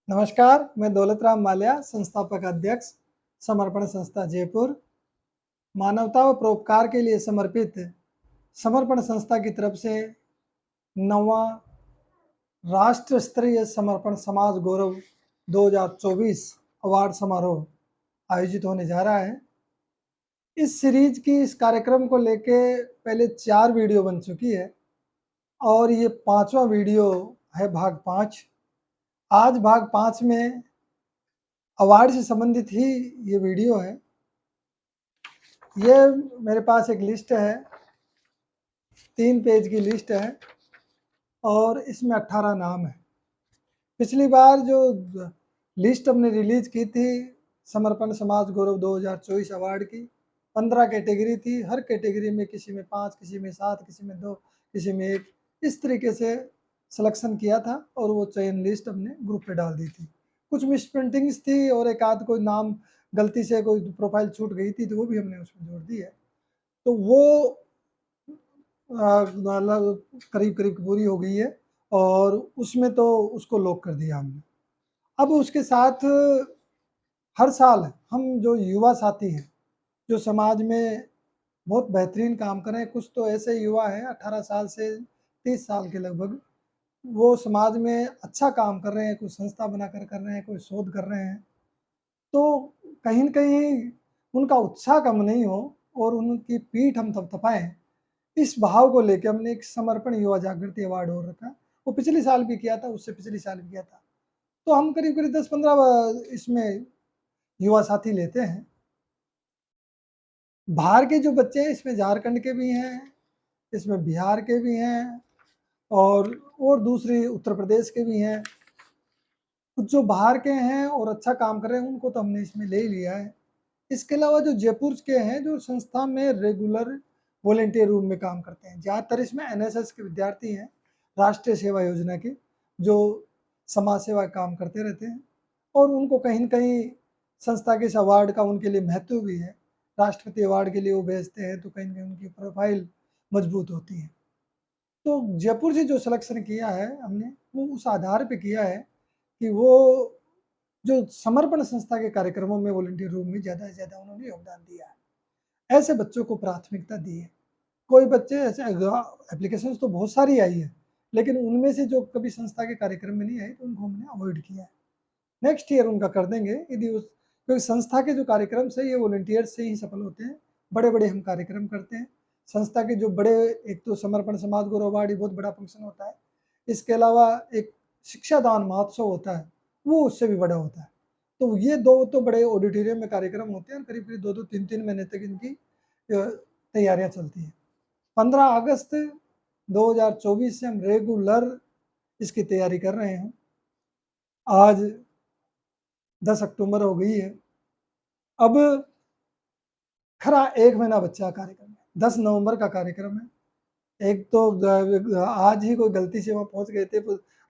नमस्कार, मैं दौलत राम माल्या, संस्थापक अध्यक्ष, समर्पण संस्था जयपुर। मानवता व परोपकार के लिए समर्पित समर्पण संस्था की तरफ से 9वां राष्ट्र स्तरीय समर्पण समाज गौरव 2024 अवार्ड समारोह आयोजित होने जा रहा है। इस सीरीज की इस कार्यक्रम को लेके पहले 4 वीडियो बन चुकी है और ये 5वां वीडियो है भाग 5। आज भाग 5 में अवार्ड से संबंधित ही ये वीडियो है। ये मेरे पास एक लिस्ट है, 3 पेज की लिस्ट है और इसमें 18 नाम है। पिछली बार जो लिस्ट हमने रिलीज की थी समर्पण समाज गौरव 2024 अवार्ड की, 15 कैटेगरी थी। हर कैटेगरी में किसी में 5, किसी में 7, किसी में 2, किसी में 1, इस तरीके से सिलेक्शन किया था और वो चयन लिस्ट हमने ग्रुप पे डाल दी थी। कुछ मिस प्रिंटिंग्स थी और एक आध कोई नाम गलती से कोई प्रोफाइल छूट गई थी तो वो भी हमने उसमें जोड़ दी है। तो वो करीब करीब पूरी हो गई है और उसमें तो उसको लॉक कर दिया हमने। अब उसके साथ हर साल हम जो युवा साथी हैं जो समाज में बहुत बेहतरीन काम कर रहे हैं, कुछ तो ऐसे युवा हैं 18 साल से 30 साल के लगभग, वो समाज में अच्छा काम कर रहे हैं, कोई संस्था बनाकर कर रहे हैं, कोई शोध कर रहे हैं। तो कहीं न कहीं उनका उत्साह कम नहीं हो और उनकी पीठ हम थपथपाएँ, इस भाव को लेके हमने एक समर्पण युवा जागृति अवार्ड और रखा। वो पिछले साल भी किया था, उससे पिछले साल भी किया था। तो हम करीब-करीब 10-15 इसमें युवा साथी लेते हैं। बाहर के जो बच्चे हैं इसमें झारखंड के भी हैं, इसमें बिहार के भी हैं और दूसरी उत्तर प्रदेश के भी हैं। कुछ जो बाहर के हैं और अच्छा काम कर रहे हैं उनको तो हमने इसमें ले ही लिया है। इसके अलावा जो जयपुर के हैं जो संस्था में रेगुलर वॉलंटियर रूप में काम करते हैं, ज़्यादातर इसमें एनएसएस के विद्यार्थी हैं, राष्ट्रीय सेवा योजना के, जो समाज सेवा का काम करते रहते हैं और उनको कहीं न कहीं संस्था के इस अवार्ड का उनके लिए महत्व भी है। राष्ट्रपति अवार्ड के लिए वो भेजते हैं तो कहीं न कहीं उनकी प्रोफाइल मजबूत होती है। तो जयपुर से जो सिलेक्शन किया है हमने, वो उस आधार पे किया है कि वो जो समर्पण संस्था के कार्यक्रमों में वॉलंटियर रूप में ज़्यादा से ज़्यादा उन्होंने योगदान दिया है। ऐसे बच्चों को प्राथमिकता दी है। कोई बच्चे ऐसे एप्लीकेशंस तो बहुत सारी आई है, लेकिन उनमें से जो कभी संस्था के कार्यक्रम में नहीं आई तो उनको हमने अवॉइड किया है। नेक्स्ट ईयर उनका कर देंगे यदि उस, क्योंकि संस्था के जो कार्यक्रम से ये वॉलंटियर्स से ही सफल होते हैं। बड़े-बड़े हम कार्यक्रम करते हैं। संस्था के जो बड़े, एक तो समर्पण समाज गौरव अवार्ड बहुत बड़ा फंक्शन होता है। इसके अलावा एक शिक्षादान महोत्सव होता है, वो उससे भी बड़ा होता है। तो ये 2 तो बड़े ऑडिटोरियम में कार्यक्रम होते हैं, करीब-करीब 2-2, 3-3 महीने तक इनकी तैयारियाँ चलती हैं। 15 अगस्त 2024 से हम रेगुलर इसकी तैयारी कर रहे हैं। आज 10 अक्टूबर हो गई है। अब खरा 1 महीना बचा कार्यक्रम में, 10 नवंबर का कार्यक्रम है। एक तो आज ही कोई गलती से वहाँ पहुँच गए थे,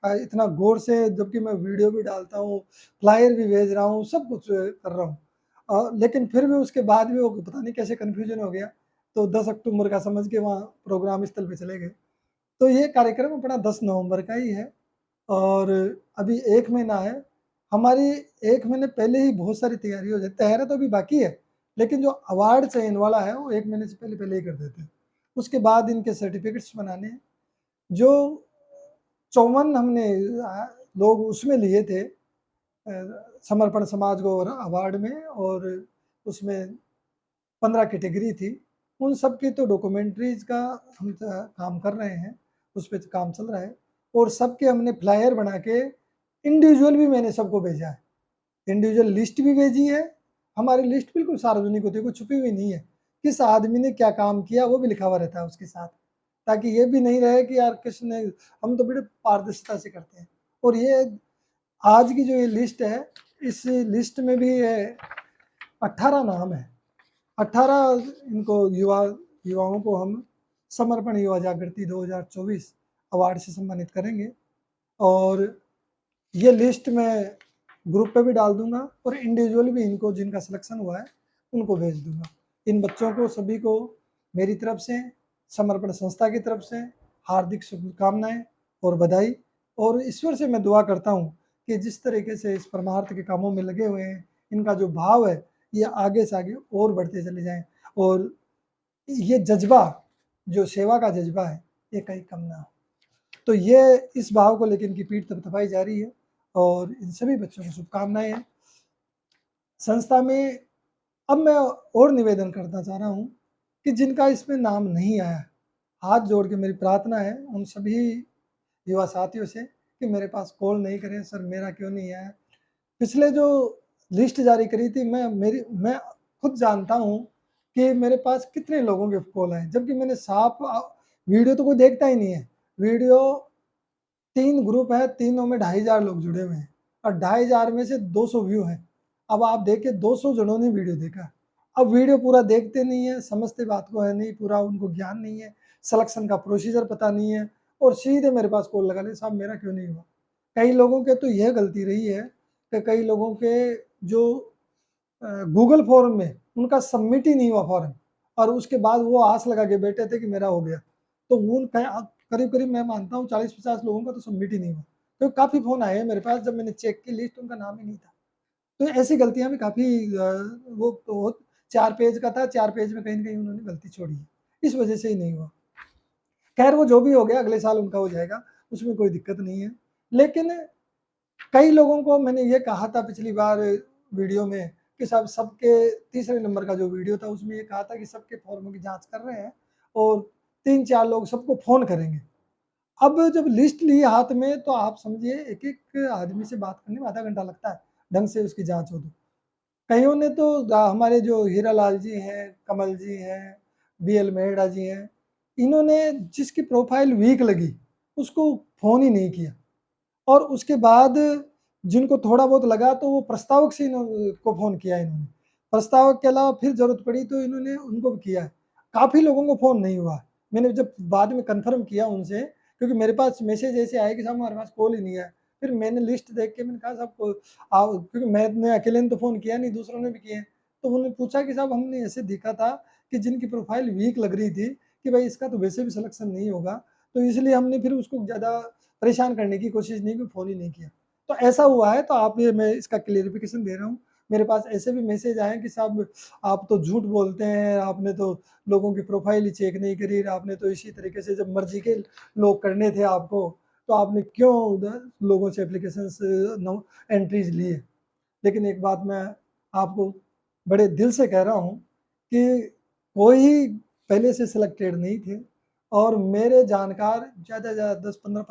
इतना गौर से, जबकि मैं वीडियो भी डालता हूँ, फ्लायर भी भेज रहा हूँ, सब कुछ कर रहा हूँ। लेकिन फिर भी उसके बाद भी वो पता नहीं कैसे कन्फ्यूजन हो गया, तो 10 अक्टूबर का समझ के वहाँ प्रोग्राम स्थल पे चले गए। तो ये कार्यक्रम अपना 10 नवंबर का ही है और अभी 1 महीना है। हमारी 1 महीने पहले ही बहुत सारी तैयारी हो जाती है। तैयारी तो अभी बाकी है, लेकिन जो अवार्ड चयन वाला है वो 1 महीने से पहले ही कर देते हैं। उसके बाद इनके सर्टिफिकेट्स बनाने हैं। जो 54 हमने लोग उसमें लिए थे समर्पण समाज गौरव अवार्ड में, और उसमें 15 कैटेगरी थी। उन सब की तो डॉक्यूमेंट्रीज का हम काम कर रहे हैं, उस पे काम चल रहा है और सबके हमने फ्लायर बना के इंडिविजुअल भी मैंने सबको भेजा है। इंडिविजुअल लिस्ट भी भेजी है। हमारी लिस्ट बिल्कुल सार्वजनिक होती है, कोई छुपी हुई नहीं है। किस आदमी ने क्या काम किया वो भी लिखा हुआ रहता है उसके साथ, ताकि ये भी नहीं रहे कि यार किसने, हम तो बड़े पारदर्शिता से करते हैं। और ये आज की जो ये लिस्ट है, इस लिस्ट में भी 18 नाम है। 18 इनको युवाओं को हम समर्पण युवा जागृति 2024 अवार्ड से सम्मानित करेंगे और ये लिस्ट मैं ग्रुप पे भी डाल दूंगा और इंडिविजुअल भी इनको जिनका सिलेक्शन हुआ है उनको भेज दूंगा। इन बच्चों को सभी को मेरी तरफ से, समर्पण संस्था की तरफ से हार्दिक शुभकामनाएं और बधाई, और ईश्वर से मैं दुआ करता हूँ कि जिस तरीके से इस परमार्थ के कामों में लगे हुए हैं, इनका जो भाव है ये आगे से आगे और बढ़ते चले जाएं, और ये जज्बा जो सेवा का जज्बा है ये कहीं कम ना हो। तो ये इस भाव को लेकर इनकी पीठ थपथपाई जा रही है, और इन सभी बच्चों को शुभकामनाएं हैं। संस्था में अब मैं और निवेदन करना चाह रहा हूँ कि जिनका इसमें नाम नहीं आया, हाथ जोड़ के मेरी प्रार्थना है उन सभी युवा साथियों से कि मेरे पास कॉल नहीं करें, सर मेरा क्यों नहीं आया। पिछले जो लिस्ट जारी करी थी, मैं खुद जानता हूँ कि मेरे पास कितने लोगों के कॉल आए, जबकि मैंने साफ वीडियो तो कोई देखता ही नहीं है। वीडियो 3 ग्रुप है, तीनों में 2500 लोग जुड़े हुए हैं, और 2500 में से 200 व्यू हैं। अब आप देखिए 200 जनों ने वीडियो देखा। अब वीडियो पूरा देखते नहीं है, समझते बात को है नहीं, पूरा उनको ज्ञान नहीं है, सिलेक्शन का प्रोसीजर पता नहीं है, और सीधे मेरे पास कॉल लगा ले, साहब मेरा क्यों नहीं हुआ। कई लोगों के तो यह गलती रही है कि कई लोगों के जो गूगल फॉर्म में उनका सबमिट ही नहीं हुआ फॉर्म, और उसके बाद वो आस लगा के बैठे थे कि मेरा हो गया। तो उन करीब करीब मैं मानता हूँ 40-50 लोगों का तो सबमिट ही नहीं हुआ। तो काफ़ी फ़ोन आए हैं मेरे पास, जब मैंने चेक की लिस्ट उनका नाम ही नहीं था। तो ऐसी गलतियाँ भी काफ़ी वो तो 4 पेज का था, 4 पेज में कहीं न कहीं उन्होंने गलती छोड़ी है, इस वजह से ही नहीं हुआ। खैर वो जो भी हो गया, अगले साल उनका हो जाएगा, उसमें कोई दिक्कत नहीं है। लेकिन कई लोगों को मैंने ये कहा था पिछली बार वीडियो में कि साहब सबके तीसरे नंबर का जो वीडियो था उसमें ये कहा था कि सबके फॉर्मों की जांच कर रहे हैं और 3-4 लोग सबको फ़ोन करेंगे। अब जब लिस्ट ली हाथ में तो आप समझिए एक-एक आदमी से बात करने में आधा घंटा लगता है, ढंग से उसकी जाँच हो तो। कईयों ने तो हमारे जो हीरालाल जी हैं, कमल जी हैं, बीएल मेहरा जी हैं, इन्होंने जिसकी प्रोफाइल वीक लगी उसको फ़ोन ही नहीं किया, और उसके बाद जिनको थोड़ा बहुत लगा तो वो प्रस्तावक से को फ़ोन किया इन्होंने। प्रस्तावक के अलावा फिर ज़रूरत पड़ी तो इन्होंने उनको भी किया है। काफ़ी लोगों को फ़ोन नहीं हुआ। मैंने जब बाद में कन्फर्म किया उनसे, क्योंकि मेरे पास मैसेज ऐसे आए कि साहब हमारे पास कॉल ही नहीं आया। फिर मैंने लिस्ट देख के मैंने कहा साहब को क्योंकि मैंने अकेले ने तो फ़ोन किया नहीं, दूसरों ने भी किए। तो उन्होंने पूछा कि साहब हमने ऐसे देखा था कि जिनकी प्रोफ़ाइल वीक लग रही थी कि भाई इसका तो वैसे भी सिलेक्शन नहीं होगा, तो इसलिए हमने फिर उसको ज़्यादा परेशान करने की कोशिश नहीं की, फ़ोन ही नहीं किया। तो ऐसा हुआ है, तो आप ये मैं इसका क्लेरिफ़िकेशन दे रहा हूँ। मेरे पास ऐसे भी मैसेज आए हैं कि साहब आप तो झूठ बोलते हैं, आपने तो लोगों की प्रोफ़ाइल ही चेक नहीं करी, आपने तो इसी तरीके से जब मर्ज़ी के लोग करने थे आपको, तो आपने क्यों उधर लोगों से एप्लीकेशंस नो एंट्रीज़ लिए। लेकिन एक बात मैं आपको बड़े दिल से कह रहा हूँ कि कोई पहले से सिलेक्टेड नहीं थे, और मेरे जानकार ज़्यादा से ज़्यादा 10-15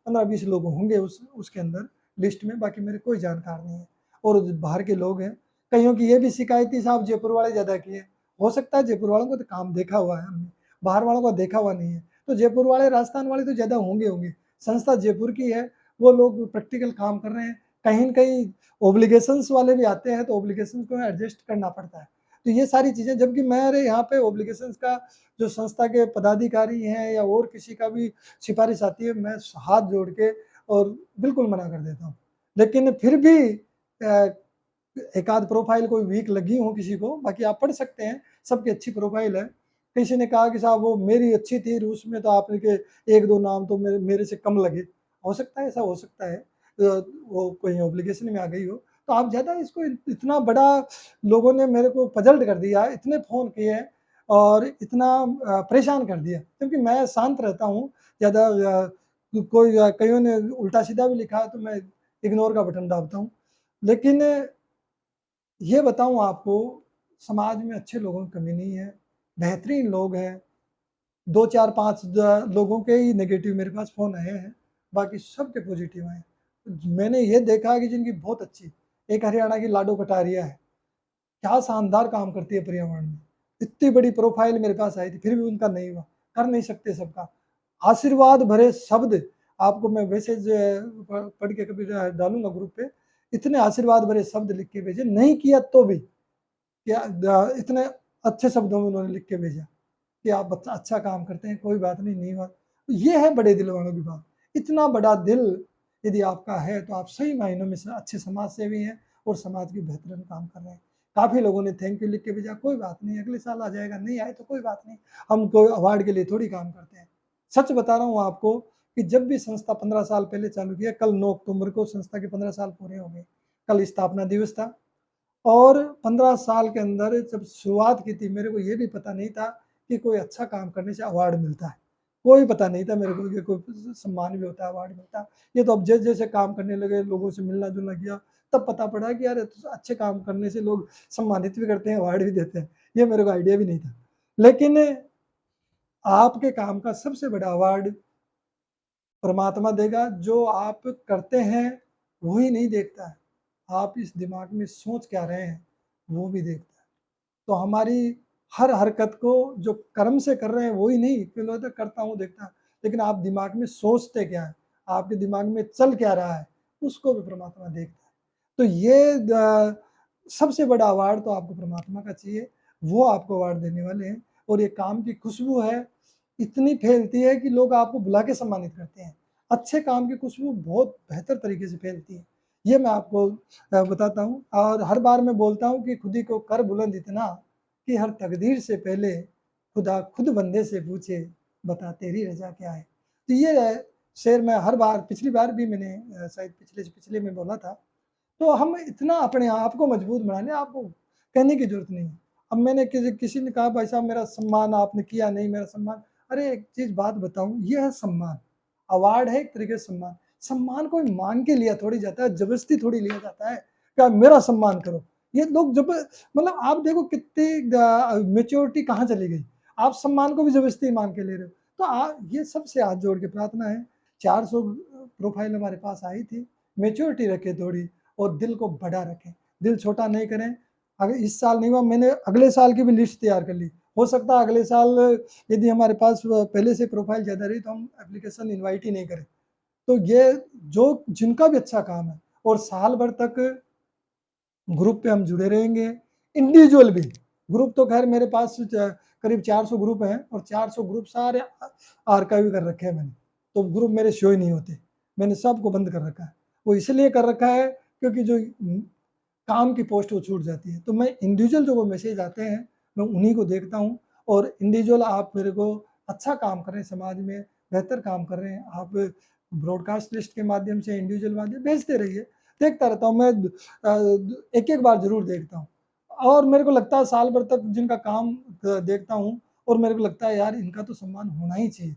15-20 लोग होंगे उसके अंदर लिस्ट में, बाकी मेरे कोई जानकार नहीं है, और बाहर के लोग हैं। कईयों की ये भी शिकायत थी साहब जयपुर वाले ज़्यादा किए। हो सकता है जयपुर वालों को तो काम देखा हुआ है हमने, बाहर वालों को देखा हुआ नहीं है। तो जयपुर वाले, राजस्थान वाले तो ज़्यादा होंगे। संस्था जयपुर की है, वो लोग प्रैक्टिकल काम कर रहे हैं। कहीं न कहीं ऑब्लिगेशंस वाले भी आते हैं, तो ऑब्लिगेशंस को एडजस्ट करना पड़ता है। तो ये सारी चीज़ें, जबकि मेरे यहाँ पे ऑब्लिगेशंस का जो संस्था के पदाधिकारी हैं या और किसी का भी सिफ़ारिश आती है, मैं हाथ जोड़ के और बिल्कुल मना कर देता हूँ। लेकिन फिर भी एक आध प्रोफ़ाइल कोई वीक लगी हो किसी को, बाकी आप पढ़ सकते हैं, सबकी अच्छी प्रोफ़ाइल है। किसी ने कहा कि साहब वो मेरी अच्छी थी, उसमें तो आपके 1-2 नाम तो मेरे से कम लगे। हो सकता है, ऐसा हो सकता है। वो कहीं ऑब्लिगेशन में आ गई हो। तो आप ज़्यादा इसको इतना बड़ा लोगों ने मेरे को पजल्ड कर दिया, इतने फ़ोन किए हैं और इतना परेशान कर दिया। क्योंकि मैं शांत रहता हूँ, ज़्यादा कोई कईयों ने उल्टा-सीधा भी लिखा है तो मैं इग्नोर का बटन दाबता हूँ। लेकिन ये बताऊँ आपको, समाज में अच्छे लोगों की कमी नहीं है, बेहतरीन लोग हैं। 2, 4, 5 लोगों के ही नेगेटिव मेरे पास फ़ोन आए हैं, बाकी सबके पॉज़िटिव आए हैं। मैंने ये देखा कि जिनकी बहुत अच्छी, एक हरियाणा की लाडो कटारिया है, क्या शानदार काम करती है पर्यावरण में। इतनी बड़ी प्रोफ़ाइल मेरे पास आई थी, फिर भी उनका नहीं हुआ, कर नहीं सकते सबका। आशीर्वाद भरे शब्द आपको मैं मैसेज पढ़ के कभी डालूँगा ग्रुप पे, इतने आशीर्वाद भरे शब्द लिख के भेजे, नहीं किया तो भी, क्या इतने अच्छे शब्दों में उन्होंने लिख के भेजा कि आप अच्छा काम करते हैं, कोई बात नहीं, नहीं हुआ। तो ये है बड़े दिल वालों की बात। इतना बड़ा दिल यदि आपका है तो आप सही मायनों में अच्छे समाज सेवी हैं और समाज के बेहतरीन काम कर रहे हैं। काफ़ी लोगों ने थैंक यू लिख के भेजा, कोई बात नहीं, अगले साल आ जाएगा, नहीं आए तो कोई बात नहीं, हम कोई अवार्ड के लिए थोड़ी काम करते हैं। सच बता रहा हूँ आपको कि जब भी संस्था 15 साल पहले चालू किया, कल 9 अक्टूबर को संस्था के 15 साल पूरे हो गए, कल स्थापना दिवस था। और 15 साल के अंदर जब शुरुआत की थी, मेरे को ये भी पता नहीं था कि कोई अच्छा काम करने से अवार्ड मिलता है, कोई पता नहीं था मेरे को कि कोई सम्मान भी होता है, अवार्ड मिलता है। ये तो अब जैसे जैसे काम करने लगे, लोगों से मिलना जुलना किया, तब पता पड़ा कि यार तो अच्छे काम करने से लोग सम्मानित भी करते हैं, अवार्ड भी देते हैं। ये मेरे को आइडिया भी नहीं था। लेकिन आपके काम का सबसे बड़ा अवार्ड परमात्मा देगा। जो आप करते हैं वही नहीं देखता है, आप इस दिमाग में सोच क्या रहे हैं वो भी देखता है। तो हमारी हर हरकत को जो कर्म से कर रहे हैं वही नहीं, कि लोग तो करता हूँ देखता, लेकिन आप दिमाग में सोचते क्या है, आपके दिमाग में चल क्या रहा है, उसको भी परमात्मा देखता है। तो ये सबसे बड़ा अवार्ड तो आपको परमात्मा का चाहिए, वो आपको अवार्ड देने वाले हैं। और ये काम की खुशबू है, इतनी फैलती है कि लोग आपको बुला के सम्मानित करते हैं। अच्छे काम की खुशबू बहुत बेहतर तरीके से फैलती है, ये मैं आपको बताता हूँ। और हर बार मैं बोलता हूँ कि खुद ही को कर बुलंद इतना कि हर तकदीर से पहले खुदा खुद बंदे से पूछे, बता तेरी रजा क्या है। तो ये शेर मैं हर बार, पिछली बार भी मैंने शायद पिछले से पिछले में बोला था। तो हम इतना अपने आप को मजबूत बनाने, आपको कहने की जरूरत नहीं है। अब मैंने किसी ने कहा भाई साहब मेरा सम्मान आपने किया नहीं, मेरा सम्मान, अरे एक चीज बात बताऊं, ये है सम्मान। अवार्ड है एक तरीके से सम्मान। सम्मान कोई मांग के लिया थोड़ी जाता है, जबरदस्ती थोड़ी लिया जाता है क्या मेरा सम्मान करो। ये लोग जब मतलब आप देखो कितनी मेच्योरिटी कहाँ चली गई, आप सम्मान को भी जबरदस्ती मांग के ले रहे हो। तो ये सबसे हाथ जोड़ के प्रार्थना है। 400 प्रोफाइल हमारे पास आई थी, मेच्योरिटी रखे थोड़ी, और दिल को बड़ा रखें, दिल छोटा नहीं करें। अगर इस साल नहीं हुआ, मैंने अगले साल की भी लिस्ट तैयार कर ली। हो सकता है अगले साल यदि हमारे पास पहले से प्रोफाइल ज़्यादा रही तो हम एप्लीकेशन इनवाइट ही नहीं करें। तो ये जो जिनका भी अच्छा काम है, और साल भर तक ग्रुप पे हम जुड़े रहेंगे, इंडिविजुअल भी। ग्रुप तो खैर मेरे पास करीब 400 ग्रुप हैं, और 400 ग्रुप सारे आर्काइव कर रखे हैं मैंने। तो ग्रुप मेरे शो ही नहीं होते, मैंने सबको बंद कर रखा है। वो इसलिए कर रखा है क्योंकि जो काम की पोस्ट वो छूट जाती है। तो मैं इंडिविजुअल जो वो मैसेज आते हैं मैं उन्हीं को देखता हूँ। और इंडिविजुअल आप मेरे को अच्छा काम कर रहे हैं, समाज में बेहतर काम कर रहे हैं, आप ब्रॉडकास्ट लिस्ट के माध्यम से, इंडिविजुअल माध्यम भेजते रहिए, देखता रहता हूँ मैं। एक एक बार जरूर देखता हूँ, और मेरे को लगता है साल भर तक जिनका काम देखता हूँ, और मेरे को लगता है यार इनका तो सम्मान होना ही चाहिए,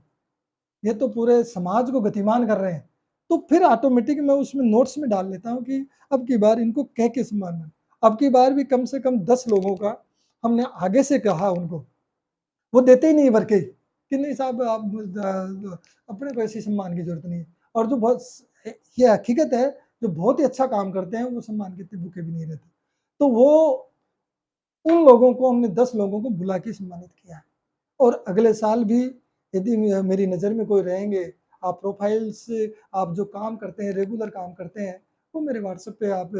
ये तो पूरे समाज को गतिमान कर रहे हैं। तो फिर ऑटोमेटिक मैं उसमें नोट्स में डाल लेता हूँ कि अब की बार इनको कह के सम्मान दें। अब की बार भी कम से कम 10 लोगों का हमने आगे से कहा उनको, वो देते ही नहीं भर के कि नहीं साहब आप अपने को ऐसी सम्मान की जरूरत नहीं है। और जो बहुत, ये हकीकत है, जो बहुत ही अच्छा काम करते हैं वो सम्मान के इतने भूखे भी नहीं रहते। तो वो उन लोगों को हमने 10 लोगों को बुला के सम्मानित किया है। और अगले साल भी यदि मेरी नज़र में कोई रहेंगे, आप प्रोफाइल से आप जो काम करते हैं, रेगुलर काम करते हैं, वो मेरे व्हाट्सएप पे आप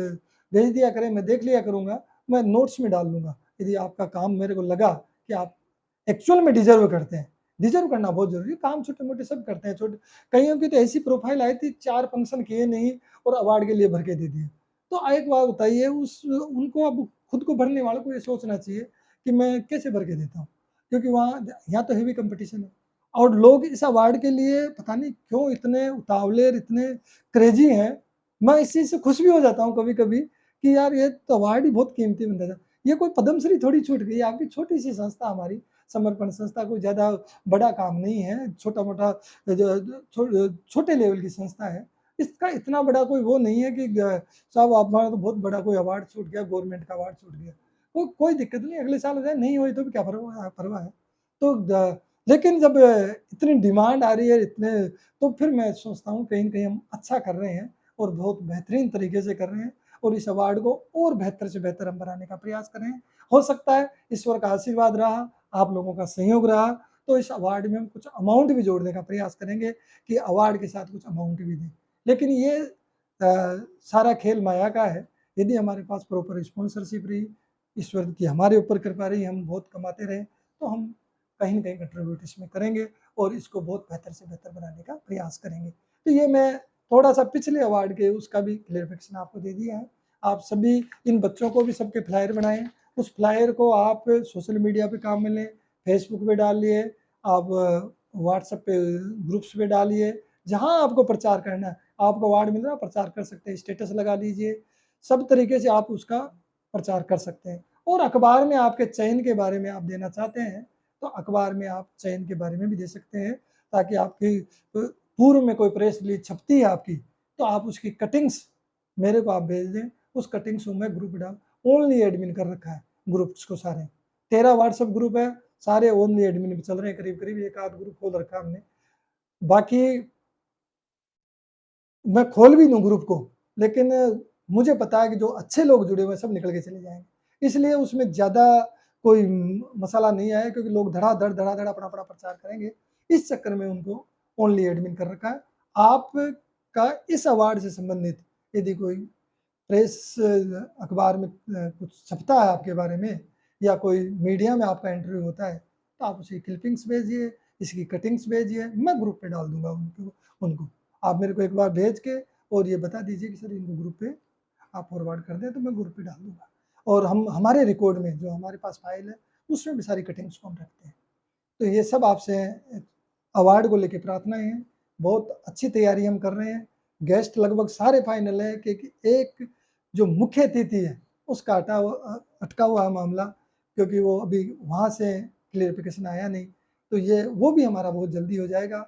भेज दिया करें, मैं देख लिया करूँगा, मैं नोट्स में डाल दूँगा। यदि आपका काम मेरे को लगा कि आप एक्चुअल में डिज़र्व करते हैं, डिज़र्व करना बहुत ज़रूरी है, काम छोटे-मोटे सब करते हैं, छोटे कईयों की तो ऐसी प्रोफाइल आई थी 4 फंक्शन किए नहीं और अवार्ड के लिए भर के दे दिए। तो एक बात बताइए, उस उनको अब खुद को भरने वालों को ये सोचना चाहिए कि मैं कैसे भर के देता हूँ? क्योंकि वहाँ यहाँ तो हेवी कंपटीशन है, और लोग इस अवार्ड के लिए पता नहीं क्यों इतने उतावले, इतने क्रेजी हैं। मैं इस चीज़ से खुश भी हो जाता हूँ कभी-कभी कि यार ये तो अवार्ड ही बहुत कीमती बनता था। ये कोई पद्मश्री थोड़ी छूट गई, आपकी छोटी-सी संस्था हमारी समर्पण संस्था, कोई ज़्यादा बड़ा काम नहीं है, छोटा-मोटा छोटे लेवल की संस्था है। इसका इतना बड़ा कोई वो नहीं है कि साहब हमारा तो बहुत बड़ा कोई अवार्ड छूट गया, गवर्नमेंट का अवार्ड छूट गया। कोई दिक्कत नहीं, अगले साल हो जाए, नहीं हुई तो भी क्या परवाह है। तो लेकिन जब इतनी डिमांड आ रही है, इतने, तो फिर मैं सोचता हूँ कहीं न कहीं हम अच्छा कर रहे हैं, और बहुत बेहतरीन तरीके से कर रहे हैं, और इस अवार्ड को और बेहतर से बेहतर हम बनाने का प्रयास कर रहे हैं। हो सकता है ईश्वर का आशीर्वाद रहा, आप लोगों का सहयोग रहा, तो इस अवार्ड में हम कुछ अमाउंट भी जोड़ने का प्रयास करेंगे कि अवार्ड के साथ कुछ अमाउंट भी दें। लेकिन ये सारा खेल माया का है। यदि हमारे पास प्रॉपर स्पॉन्सरशिप रही, ईश्वर की हमारे ऊपर कृपा रही, हम बहुत कमाते रहे, तो हम कहीं न कहीं कंट्रीब्यूट इसमें करेंगे, और इसको बहुत बेहतर से बेहतर बनाने का प्रयास करेंगे। तो ये मैं थोड़ा-सा पिछले अवार्ड के उसका भी क्लैरिफिकेशन आपको दे दिया है। आप सभी इन बच्चों को भी सबके फ्लायर बनाएँ, उस फ्लायर को आप सोशल मीडिया पे काम में लें, फेसबुक पे डालिए, आप व्हाट्सएप पे ग्रुप्स पे डालिए, जहाँ आपको प्रचार करना है, आपको अवार्ड मिल रहा है, प्रचार कर सकते हैं, स्टेटस लगा लीजिए, सब तरीके से आप उसका प्रचार कर सकते हैं। और अखबार में आपके चयन के बारे में आप देना चाहते हैं, तो अखबार में आप चयन के बारे में भी दे सकते हैं, ताकि आपकी पूर्व में कोई प्रेस रिलीज छपती है आपकी, तो आप उसकी कटिंग्स मेरे को आप भेज दें, उस कटिंग्स को मैं ग्रुप डाल ओनली एडमिन कर रखा है ग्रुप्स को सारे, 13 व्हाट्सएप ग्रुप है, सारे ओनली एडमिन पे चल रहे हैं, करीब करीब एक आध ग्रुप खोल रखा है हमने। बाकी मैं खोल भी दूं ग्रुप को, लेकिन मुझे पता है कि जो अच्छे लोग जुड़े हुए हैं सब निकल के चले जाएंगे, इसलिए उसमें ज़्यादा कोई मसाला नहीं आया, क्योंकि लोग धड़ाधड़ अपना अपना प्रचार करेंगे, इस चक्कर में उनको ओनली एडमिन कर रखा है। आपका इस अवार्ड से संबंधित यदि कोई प्रेस अखबार में कुछ छपता है आपके बारे में, या कोई मीडिया में आपका इंटरव्यू होता है, तो आप उसे क्लिपिंग्स भेजिए, इसकी कटिंग्स भेजिए, मैं ग्रुप पे डाल दूंगा उनको। आप मेरे को एक बार भेज के और ये बता दीजिए कि सर इनको ग्रुप पे आप फॉरवर्ड कर दें, तो मैं ग्रुप पे डाल दूंगा। और हम हमारे रिकॉर्ड में जो हमारे पास फाइल है उसमें भी सारी कटिंग्स को हम रखते हैं। तो ये सब आपसे अवार्ड को लेके प्रार्थनाएं हैं, बहुत अच्छी तैयारी हम कर रहे हैं, गेस्ट लगभग सारे फाइनल है, क्योंकि एक जो मुख्य अतिथि है उसका अटका हुआ है मामला, क्योंकि वो अभी वहाँ से क्लियरिफिकेशन आया नहीं, तो ये वो भी हमारा बहुत जल्दी हो जाएगा।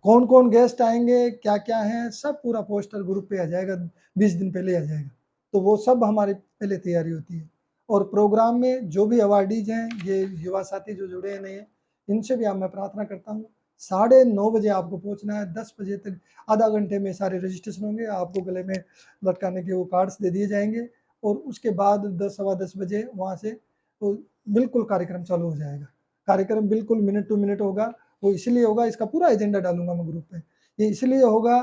कौन कौन गेस्ट आएंगे, क्या क्या है, सब पूरा पोस्टर ग्रुप पे आ जाएगा, 20 दिन पहले आ जाएगा, तो वो सब हमारी पहले तैयारी होती है। और प्रोग्राम में जो भी अवार्डीज हैं, ये युवा साथी जो जुड़े हैं नए, इनसे भी मैं प्रार्थना करता हूँ 9:30 बजे आपको पहुँचना है, 10 बजे तक आधा घंटे में सारे रजिस्ट्रेशन होंगे, आपको गले में लटकाने के वो कार्ड्स दे दिए जाएंगे, और उसके बाद 10 सवा 10 बजे वहाँ से तो बिल्कुल कार्यक्रम चालू हो जाएगा। कार्यक्रम बिल्कुल मिनट टू मिनट होगा, वो इसलिए होगा, इसका पूरा एजेंडा डालूंगा मैं ग्रुप पे, ये इसलिए होगा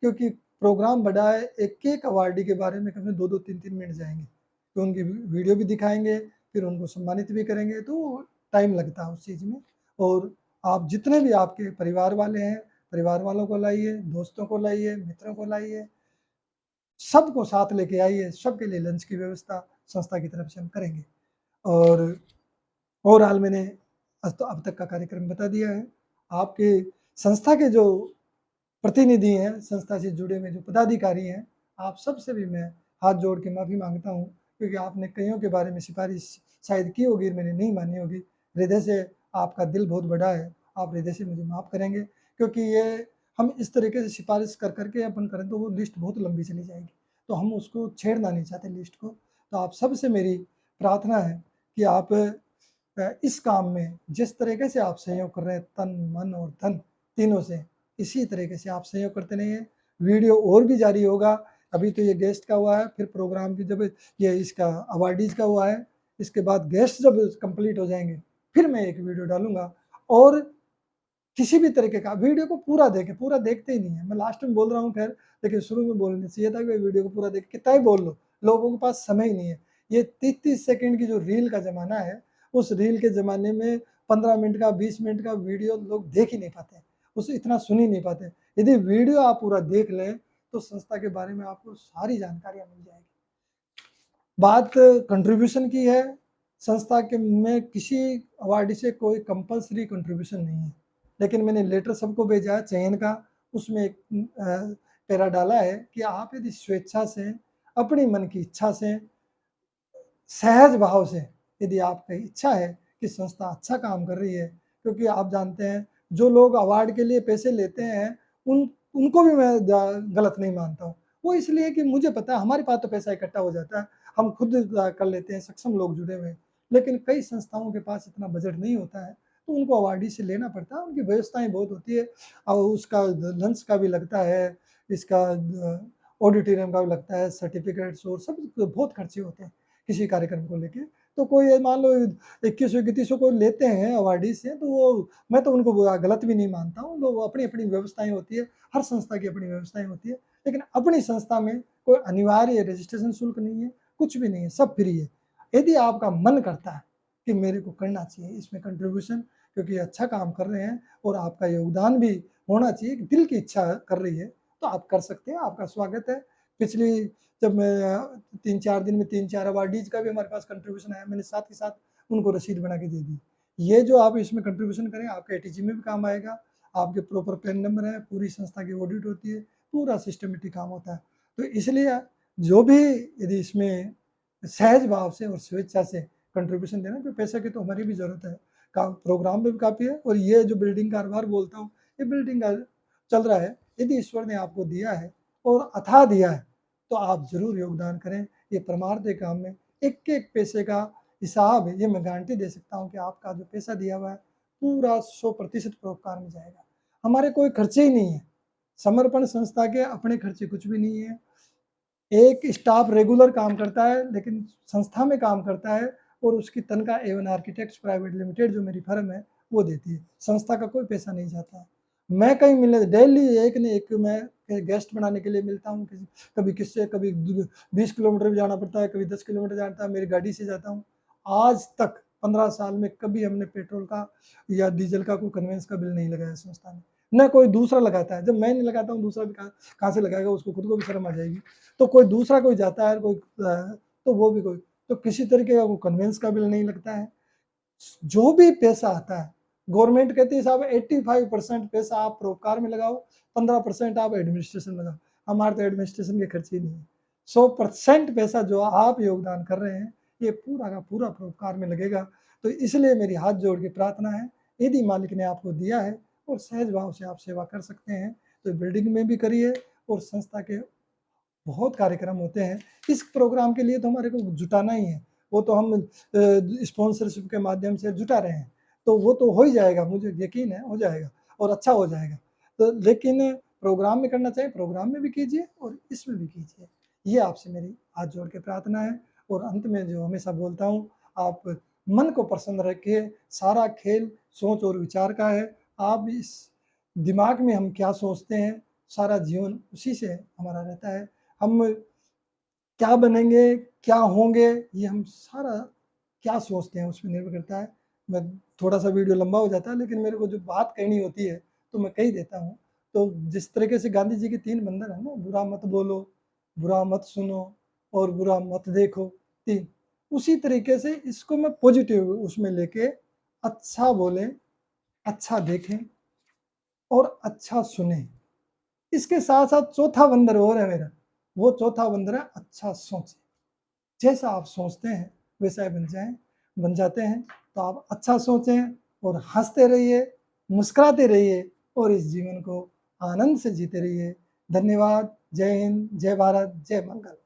क्योंकि प्रोग्राम बड़ा है, एक एक अवार्डी के बारे में कम से 2-2 3-3 मिनट जाएंगे, तो उनकी वीडियो भी दिखाएंगे, फिर उनको सम्मानित भी करेंगे, तो टाइम लगता है उस चीज़ में। और आप जितने भी आपके परिवार वाले हैं, परिवार वालों को लाइए, दोस्तों को लाइए, मित्रों को लाइए, सबको साथ लेके आइए, सबके लिए लंच की व्यवस्था संस्था की तरफ से हम करेंगे। और ओवरऑल मैंने अब तक का कार्यक्रम बता दिया है। आपके संस्था के जो प्रतिनिधि हैं, संस्था से जुड़े हुए जो पदाधिकारी हैं, आप सबसे भी मैं हाथ जोड़ के माफ़ी मांगता हूँ, क्योंकि आपने कईयों के बारे में सिफारिश शायद की होगी, मैंने नहीं मानी होगी। हृदय से आपका दिल बहुत बड़ा है, आप हृदय से मुझे माफ़ करेंगे, क्योंकि ये हम इस तरीके से सिफारिश कर करके अपन करें तो वो लिस्ट बहुत लंबी चली जाएगी, तो हम उसको छेड़ना नहीं चाहते लिस्ट को। तो आप सबसे मेरी प्रार्थना है कि आप इस काम में जिस तरीके से आप सहयोग कर रहे हैं, तन मन और धन तीनों से, इसी तरीके से आप सहयोग करते रहिए। वीडियो और भी जारी होगा, अभी तो ये गेस्ट का हुआ है, फिर प्रोग्राम की जब ये इसका अवार्डीज का हुआ है, इसके बाद गेस्ट जब कंप्लीट हो जाएंगे, फिर मैं एक वीडियो डालूंगा। और किसी भी तरीके का वीडियो को पूरा देखें, पूरा देखते ही नहीं है, मैं लास्ट में बोल रहा हूँ खैर, लेकिन शुरू में बोलना चाहिए था कि वीडियो को पूरा देख, कितना ही बोल लो, लोगों के पास समय ही नहीं है। ये 30-30 सेकंड की जो रील का ज़माना है, उस रील के ज़माने में 15 मिनट का 20 मिनट का वीडियो लोग देख ही नहीं पाते, उसे इतना सुन ही नहीं पाते। यदि वीडियो आप पूरा देख लें तो संस्था के बारे में आपको सारी जानकारियाँ मिल जाएगी। बात कंट्रीब्यूशन की है, संस्था के में किसी अवार्डी से कोई कंपल्सरी कंट्रीब्यूशन नहीं है, लेकिन मैंने लेटर सबको भेजा है चयन का, उसमें एक पैरा डाला है कि आप यदि स्वेच्छा से, अपनी मन की इच्छा से, सहज भाव से, यदि आपकी इच्छा है कि संस्था अच्छा काम कर रही है, क्योंकि आप जानते हैं जो लोग अवार्ड के लिए पैसे लेते हैं उनको भी मैं गलत नहीं मानता हूँ। वो इसलिए कि मुझे पता है हमारे पास तो पैसा इकट्ठा हो जाता है, हम खुद कर लेते हैं, सक्षम लोग जुड़े हुए हैं, लेकिन कई संस्थाओं के पास इतना बजट नहीं होता है, तो उनको अवार्डी से लेना पड़ता है, उनकी व्यवस्थाएं बहुत होती है, और उसका लंच का भी लगता है, इसका ऑडिटोरियम का भी लगता है, सर्टिफिकेट्स और सब बहुत खर्चे होते हैं किसी कार्यक्रम को लेके। तो कोई मान लो 21-21 को लेते हैं अवार्डी से, तो वो मैं तो उनको गलत भी नहीं मानता हूँ, लोग अपनी अपनी व्यवस्थाएं होती है, हर संस्था की अपनी व्यवस्थाएं होती है, लेकिन अपनी संस्था में कोई अनिवार्य रजिस्ट्रेशन शुल्क नहीं है, कुछ भी नहीं है, सब फ्री है। यदि आपका मन करता है कि मेरे को करना चाहिए इसमें कंट्रीब्यूशन, क्योंकि अच्छा काम कर रहे हैं और आपका योगदान भी होना चाहिए, दिल की इच्छा कर रही है, तो आप कर सकते हैं, आपका स्वागत है। पिछली जब मैं 3-4 दिन में 3-4 अवार्डीज का भी हमारे पास कंट्रीब्यूशन आया, मैंने साथ ही साथ उनको रसीद बना के दे दी। ये जो आप इसमें कंट्रीब्यूशन करें आपके एटीजी में भी काम आएगा, आपके प्रॉपर पैन नंबर है, पूरी संस्था की ऑडिट होती है, पूरा सिस्टमेटिक काम होता है। तो इसलिए जो भी यदि इसमें सहज भाव से और स्वेच्छा से कंट्रीब्यूशन देना, क्योंकि पैसे की तो हमारी भी ज़रूरत है, काम प्रोग्राम में भी काफ़ी है, और ये जो बिल्डिंग का हर बार बोलता हूँ, ये बिल्डिंग का चल रहा है। यदि ईश्वर ने आपको दिया है और अथाह दिया है, तो आप ज़रूर योगदान करें। ये परमार्थ काम में एक एक पैसे का हिसाब है, ये मैं गारंटी दे सकता हूँ कि आपका जो पैसा दिया हुआ है पूरा 100% परोपकार में जाएगा। हमारे कोई खर्चे ही नहीं है, समर्पण संस्था के अपने खर्चे कुछ भी नहीं है। एक स्टाफ रेगुलर काम करता है, लेकिन संस्था में काम करता है, और उसकी तनख्वाह एवन आर्किटेक्ट्स प्राइवेट लिमिटेड जो मेरी फर्म है वो देती है। संस्था का कोई पैसा नहीं जाता है। मैं कहीं मिलने डेली एक न एक मैं गेस्ट बनाने के लिए मिलता हूँ, कभी किससे, कभी 20 किलोमीटर भी जाना पड़ता है, कभी 10 किलोमीटर जाता है, मेरी गाड़ी से जाता हूँ। आज तक 15 साल में कभी हमने पेट्रोल का या डीजल का कोई कन्वेंस का बिल नहीं लगाया संस्था ने, न कोई दूसरा लगाता है। जब मैं नहीं लगाता हूँ, दूसरा भी कहाँ से लगाएगा, उसको खुद को भी शर्म आ जाएगी। तो कोई दूसरा कोई जाता है, कोई तो वो भी कोई, तो किसी तरीके का कोई कन्वेंस का बिल नहीं लगता है। जो भी पैसा आता है, गवर्नमेंट कहती है साहब 85% पैसा आप परोपकार में लगाओ, 15% आप एडमिनिस्ट्रेशन लगाओ। हमारे तो एडमिनिस्ट्रेशन के खर्चे ही नहीं है। 100% पैसा जो आप योगदान कर रहे हैं, ये पूरा का पूरा परोपकार में लगेगा। तो इसलिए मेरी हाथ जोड़ के प्रार्थना है, यदि मालिक ने आपको दिया है और सहज भाव से आप सेवा कर सकते हैं, तो बिल्डिंग में भी करिए, और संस्था के बहुत कार्यक्रम होते हैं। इस प्रोग्राम के लिए तो हमारे को जुटाना ही है, वो तो हम स्पॉन्सरशिप के माध्यम से जुटा रहे हैं, तो वो तो हो ही जाएगा, मुझे यकीन है हो जाएगा और अच्छा हो जाएगा। तो लेकिन प्रोग्राम में करना चाहिए, प्रोग्राम में भी कीजिए और इसमें भी कीजिए। ये आपसे मेरी हाथ जोड़ के प्रार्थना है। और अंत में जो हमेशा बोलता हूँ, आप मन को प्रसन्न रखिए, सारा खेल सोच और विचार का है। आप इस दिमाग में हम क्या सोचते हैं, सारा जीवन उसी से हमारा रहता है। हम क्या बनेंगे, क्या होंगे, ये हम सारा क्या सोचते हैं उसमें निर्भर करता है। मैं थोड़ा-सा वीडियो लंबा हो जाता है, लेकिन मेरे को जो बात कहनी होती है, तो मैं कह ही देता हूँ। तो जिस तरीके से गांधी जी के 3 बंधन है ना, बुरा मत बोलो, बुरा मत सुनो और बुरा मत देखो, 3, उसी तरीके से इसको मैं पॉजिटिव उसमें लेके अच्छा बोलें, अच्छा देखें और अच्छा सुनें। इसके साथ-साथ चौथा बंदर और है मेरा, वो चौथा बंदर है अच्छा सोचें। जैसा आप सोचते हैं वैसा ही बन जाते हैं। तो आप अच्छा सोचें और हँसते रहिए, मुस्कुराते रहिए और इस जीवन को आनंद से जीते रहिए। धन्यवाद। जय हिंद, जय भारत, जय मंगल।